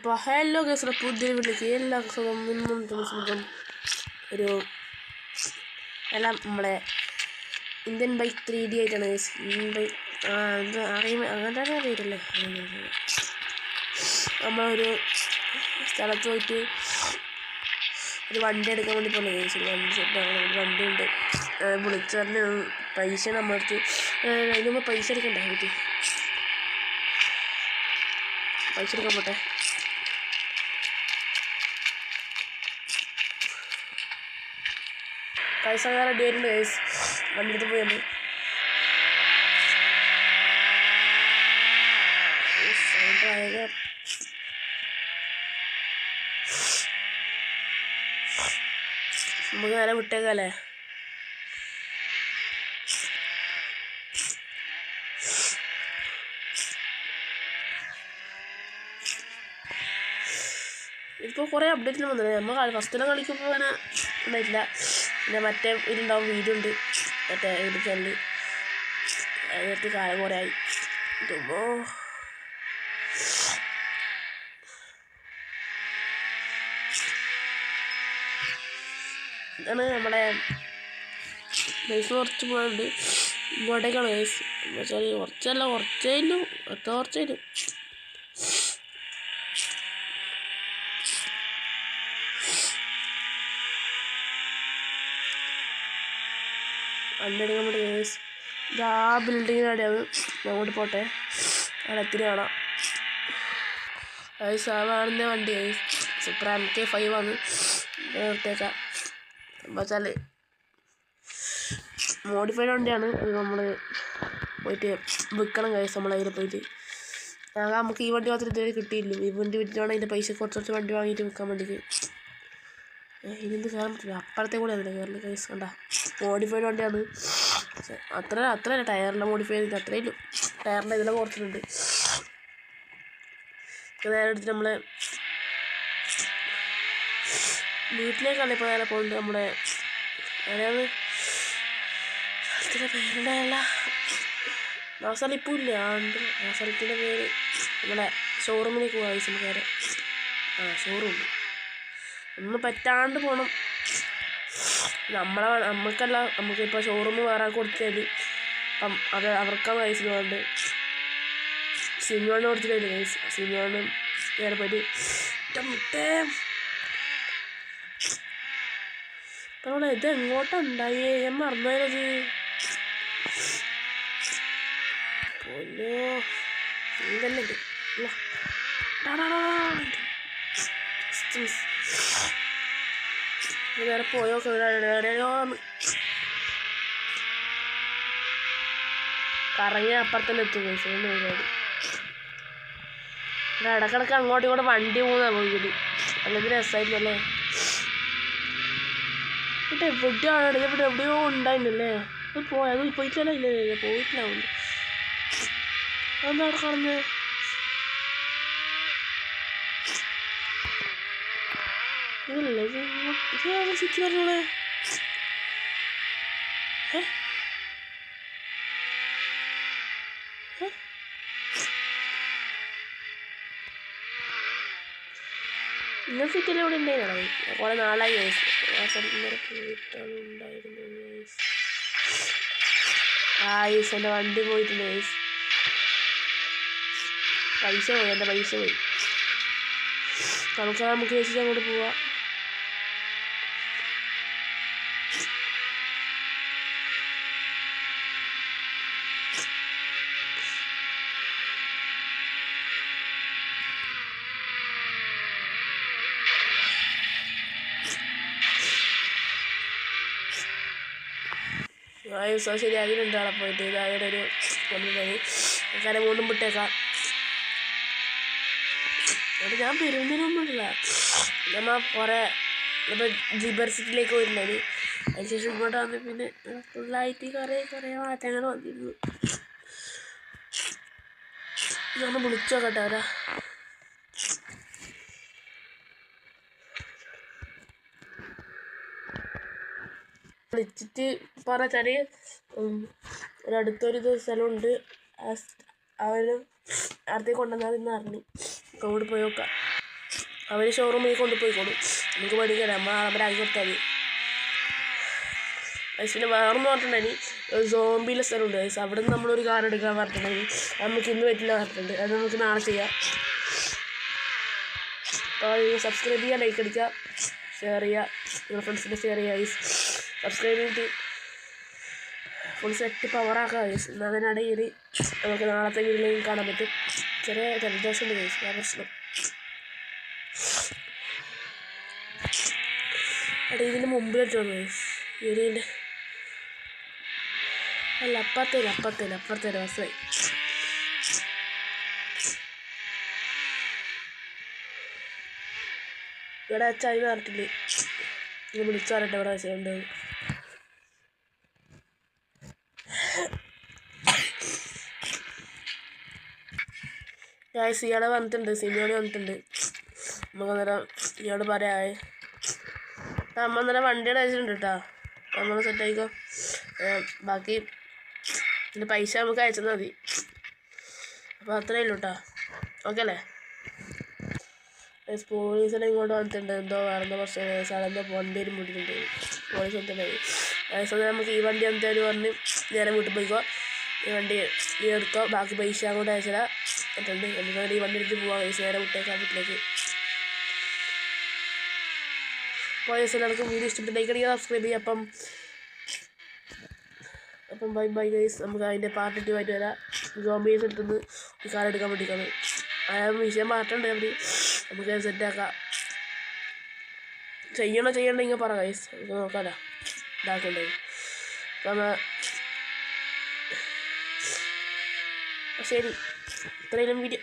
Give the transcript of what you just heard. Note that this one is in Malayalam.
അപ്പോൾ ഹലോ ഗൈസ്, പുതിയ വീട്ടിലേക്ക് എല്ലാവർക്കും സുഖം. ഒരു എല്ലാം നമ്മളെ ഇന്ത്യൻ ബൈക്ക് 3D ആയിട്ടാണ് ഗൈസ്. ഇന്ത്യൻ ബൈക്ക് അങ്ങനത്തെ അറിയില്ലല്ലേ. നമ്മളൊരു സ്ഥലത്ത് പോയിട്ട് ഒരു വണ്ടി എടുക്കാൻ വേണ്ടി പോലെ ഗൈസ്. ഒരു വണ്ടി ഉണ്ട്. വിളിച്ചു പറഞ്ഞ് പൈസ നമ്മളടുത്ത് അതിന് മുമ്പ് പൈസ എടുക്കണ്ടേ വീട്ടിൽ. പൈസ എടുക്കാൻ പോട്ടെ. പൈസ റെഡി ആയിട്ടുണ്ട് ഗൈസ്. വണ്ടി എടുത്ത് പോയി നമുക്ക് നേരെ വിട്ടേക്കല്ലേ. ഇപ്പോൾ കുറേ അപ്ഡേറ്റിൽ വന്നത് നമ്മൾ ഫസ്റ്റിലെ കളിക്കുമ്പോൾ അങ്ങനെ ഉണ്ടായിട്ടില്ല. പിന്നെ മറ്റേ ഇതുണ്ടാവും, വീഡിയോ ഉണ്ട് മറ്റേ യൂട്യൂബ് ചാനൽ. അതിനകത്ത് കാലം കുറേ ആയി. ഇതാണ് നമ്മുടെ പൈസ കുറച്ച് പോകാനുണ്ട്. ഇങ്ങോട്ടേക്കാണ് പൈസ വെച്ചാൽ കുറച്ചേലും വണ്ടി എടുക്കാൻ വേണ്ടി ഗൈസ്. ഇത് ആ ബിൽഡിങ്ങിനടിയാണ്. അങ്ങോട്ട് പോട്ടെ, അവിടെ എത്തിരി കാണാം ഗൈസ്. ആ കാണുന്ന വണ്ടി ഗൈസ് സൂപ്പർ MK5 ആണ്. നിർത്തേക്കാം. എന്താ വെച്ചാൽ മോഡിഫൈഡ് വണ്ടിയാണ്. അത് നമ്മൾ പോയിട്ട് വിൽക്കണം ഗൈസ്. നമ്മൾ അതിൽ പോയിട്ട് നമുക്ക് ഈ വണ്ടി മാത്രം ഇതുവരെ കിട്ടിയില്ല. ഈ വണ്ടി വിറ്റിട്ടാണ് അതിൻ്റെ പൈസ കുറച്ച് വണ്ടി വാങ്ങിയിട്ട് വിൽക്കാൻ വേണ്ടിയിട്ട്. ഇനിന്ത് കയറാൻ പറ്റില്ല. അപ്പുറത്തെ കൂടെ അല്ലേ കയറില്ല ഗൈസ്. കണ്ട മോഡിഫൈഡ് വണ്ടിയാണ്. അത്ര ടയറിൻ്റെ മോഡിഫൈ ചെയ്തിട്ട് അത്രയും ടയറിൻ്റെ ഇതിലെ കുറച്ചിട്ടുണ്ട്. നേരെ എടുത്തിട്ട് നമ്മളെ വീട്ടിലേക്കാണ് ഇപ്പോൾ നേരെ പോകുന്നത്. നമ്മുടെ ആരെയാണ് സ്ഥലത്തിൻ്റെ പേരുണ്ടായല്ല, ആ സ്ഥലം ഇപ്പോൾ ഇല്ല. ആ സ്ഥലത്തിൻ്റെ പേര് നമ്മുടെ ഷോറൂമിലേക്ക് പോകാം ഗൈസ്. നമുക്ക് നേരെ ഷോറൂം ഒന്ന് പറ്റാണ്ട് പോകണം. നമുക്കല്ല, നമുക്കിപ്പോൾ ഷോറൂം വേറെ കൊടുത്താൽ അപ്പം അത് അവർക്കാണ് പൈസ വേണ്ട. സിനിമയാണ് കൊടുത്തിട്ടില്ല ഗൈസ്. സിനിമയാണ് നേരെ പോയിട്ട് നമ്മളെ ഇത് എങ്ങോട്ടുണ്ടായേ, ഞാൻ മറന്നായത്. പൊന്നോ ഇതല്ലേ നേരെ പോയോ കറങ്ങി അപ്പുറത്തന്നെ എത്തും പൈസ. പരിപാടി ഇടക്കിടക്ക് അങ്ങോട്ടും ഇങ്ങോട്ട് വണ്ടി പോകുന്നതാണ് പോയത്. അല്ലെങ്കിൽ രസമായിരുന്നല്ലേ. എന്നിട്ട് എവിടെയാണ് എവിടെയോ ഉണ്ടായിരുന്നല്ലേ. അത് അത് പോയിട്ടില്ല. ഇല്ല പോയിട്ടില്ലാവുന്നു. അതെന്താ അവിടെ കാണുന്നത്? ഇതല്ലേ ഇത് സിറ്റി പറഞ്ഞോളെ. ഇങ്ങനെ സിറ്റിയിൽ ഇവിടെ ഉണ്ടായിരുന്നു. കുറേ നാളായി ഗൈസ്. പോയിട്ടാണ് ഉണ്ടായിരുന്നു ഗൈസ്. ഗൈസ് എൻ്റെ വണ്ടി പോയിട്ടുണ്ട് ഗൈസ്. പൈസ പോയി, എൻ്റെ പൈസ പോയി. നമുക്ക് ചേച്ചി അങ്ങോട്ട് പോവാം. ശരിയാക്കിയിട്ടുണ്ട്. അവിടെ പോയിട്ട് ഇതായത് ഒരു കാരണം മൂന്നും വിട്ടേക്കാം. അവിടെ ഞാൻ പെരുന്നതിന് മുമ്പില്ല. നമ്മൾ കുറേ ഇപ്പോൾ ജിബർ സിറ്റിയിലേക്ക് പോയിട്ടുണ്ടായി. അതിനുശേഷം ഇങ്ങോട്ട് വന്ന് പിന്നെ ഫുള്ളായിട്ട് കുറേ മാറ്റങ്ങൾ വന്നിരുന്നു. ഞാൻ വിളിച്ചു നോക്കട്ടെ അവരാ. വിളിച്ചിട്ട് പറഞ്ഞാൽ ഒരടുത്തൊരു സ്ഥലമുണ്ട്. അവർ അടുത്തേക്ക് കൊണ്ടുവന്നാൽ ഇന്ന് അറിഞ്ഞു. അങ്ങോട്ട് പോയി നോക്കാം. അവർ ഷോറൂമിൽ കൊണ്ടുപോയിക്കോളും. നമുക്ക് മേടിക്കാം, നമ്മൾ അവരാക്കി കൊടുത്താൽ മതി. പിന്നെ വേറൊന്നും പറഞ്ഞിട്ടുണ്ടെങ്കിൽ ഒരു സോംബിയിലെ സ്ഥലമുണ്ട് ഗൈസ്. അവിടെ നിന്ന് നമ്മളൊരു കാർ എടുക്കാൻ പറഞ്ഞിട്ടുണ്ടെങ്കിൽ നമുക്ക് ഇന്ന് പറ്റില്ല പറഞ്ഞിട്ടുണ്ട്. അത് നമുക്ക് നാളെ ചെയ്യാം. അപ്പോൾ സബ്സ്ക്രൈബ് ചെയ്യുക, ലൈക്ക് അടിക്കുക, ഷെയർ ചെയ്യുക, നിങ്ങളുടെ ഫ്രണ്ട്സിനെ ഷെയർ ചെയ്യുക ഗൈസ്. സബ്സ്ക്രൈബ് ചെയ്തിട്ട് ഫുൾ സെറ്റ് പവറാക്കുക ഗൈസ്. അതിനിടയിൽ നമുക്ക് നാളത്തെ വീഡിയോയിൽ കാണാൻ പറ്റും. ചെറിയ ജലദോഷമുണ്ട് ഗൈസ്, ആ പ്രശ്നം. എടാ ഇതിന് മുമ്പിലിട്ടോ ഗൈസ്, ഇതിൻ്റെ അല്ല അപ്പുറത്തേര് മനസ്സിലായി. ഇവിടെ ചായ പറഞ്ഞിട്ടില്ലേ, ഇത് വിളിച്ചു പറഞ്ഞിട്ട് ഇവിടെ വെച്ചിട്ടുണ്ട്. ഗൈസ് ഇയാളെ വന്നിട്ടുണ്ട്, സിനിമയോട് വന്നിട്ടുണ്ട്. നമുക്ക് അന്നേരം ഇയാളോട് പറയാം. നമ്മൾ അന്നേരം വണ്ടിയുടെ അയച്ചിട്ടുണ്ട് കേട്ടോ. നമ്മൾ സെറ്റായിക്കോ. ബാക്കി ഇതിൻ്റെ പൈസ നമുക്ക് അയച്ചാൽ മതി. അപ്പോൾ അത്രയേ ഉള്ളൂ കേട്ടോ. ഓക്കെ അല്ലേ? പോലീസിനെ ഇങ്ങോട്ട് വന്നിട്ടുണ്ട്. എന്തോ വേറെ കുറച്ച് സാധനം വണ്ടിയിൽ മുട്ടിട്ടുണ്ട്. പോലീസ് വന്നിട്ടുണ്ടായി. അതേസമയം നമുക്ക് ഈ വണ്ടി എന്തായാലും പറഞ്ഞ് നേരെ വീട്ടിൽ പോയിക്കോ. ഈ വണ്ടി നീ എടുക്കോ, ബാക്കി പൈസ അങ്ങോട്ട് അയച്ചാൽ എന്നിട്ടുണ്ട്. എന്നിട്ട് ഈ വണ്ടി എടുത്ത് പോവാം. പൈസ നേരെ വിട്ടേക്കാം വീട്ടിലേക്ക്. പോലീസ് എല്ലാവർക്കും വീഡിയോ ഇഷ്ടപ്പെട്ട് ലൈക്ക് അടിക്കുക, സബ്സ്ക്രൈബ് ചെയ്യുക. അപ്പം ബൈ ഗൈസ്. നമുക്ക് അതിൻ്റെ പാർട്ട് 2 ആയിട്ട് വരാം. സോംബീസ് എടുത്തുനിന്ന് ഈ കാർ എടുക്കാൻ വേണ്ടിയിട്ടാണ്. വിഷയം മാറ്റമുണ്ട്. നമുക്ക് സെറ്റാക്കാം. ചെയ്യണ്ട ഇങ്ങനെ പറ ഗൈസ്, നമുക്ക് നോക്കാമല്ലോ ഇതാക്കണ്ടേ. അപ്പം ശരി, ഇത്രയും വീഡിയോ.